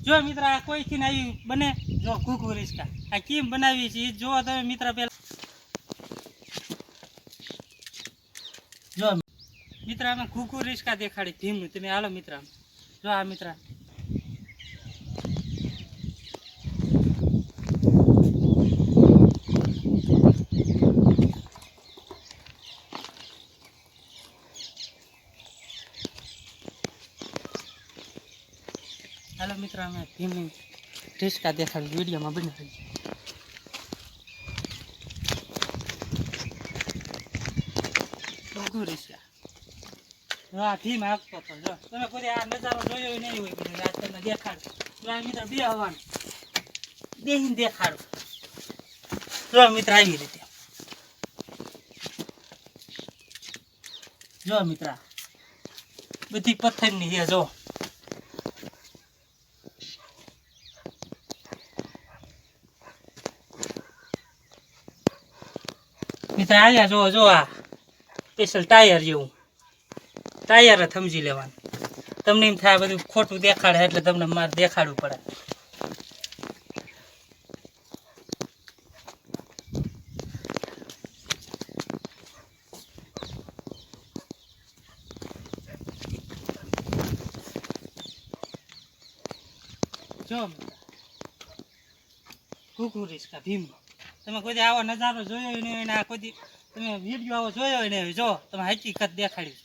જો મિત્ર આ કોઈથી આવી બને જો ઘૂઘુ રિસ્કા આ કેમ બનાવી છે જો તમે મિત્ર પેલા જો મિત્ર આમાં ઘૂઘુ રિસ્કા દેખાડી ધીમું તમે હાલો મિત્ર જો આ મિત્ર હાલો મિત્ર અમે ધીમું રિસ્કા દેખાડી વિડીયોમાં બનાવી ઘૂઘુ રિસ્કા હા ધીમ આપતો હતો જો તમે કોઈ આ નજારો જોયો નહીં હોય બધું આજ તમને દેખાડો મિત્ર બે હવાનું બેહીને દેખાડો જો મિત્ર આવી રીતે જો મિત્ર બધી પથ્થરની છે જો મિત્ર અહીંયા જો જો આ સ્પેશિયલ ટાયર જેવું ટાયર જ સમજી લેવાનું તમને એમ થાય બધું ખોટું દેખાડે એટલે તમને મારે દેખાડવું પડે જો ઘૂઘુ રિસ્કા ભીમ તમે કોઈ આવો નજારો જોયો નહીં હોય કોઈ તમે વિડીયો આવો જોયો નહીં જો તમે હકીકત દેખાડી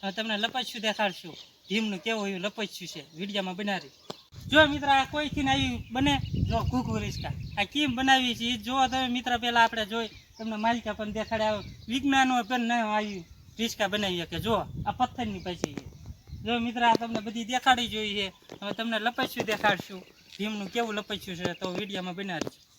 હવે તમને લપચ્યું દેખાડશું ભીમનું કેવું એવું લપચ્યું છે વિડીયોમાં બનાવી જો મિત્ર આ કોઈથી આવી બને જો ઘૂઘુ રિસ્કા આ કેમ બનાવી છે જો તમે મિત્ર પહેલાં આપણે જોઈ તમને માલિકા પણ દેખાડે વિજ્ઞાનો પણ ન આવી રિસ્કા બનાવી શકે જો આ પથ્થરની પછી જો મિત્ર આ તમને બધી દેખાડી જોઈએ હવે તમને લપચ્યું દેખાડશું ભીમનું કેવું લપચ્યું છે તો વિડીયોમાં બનાવી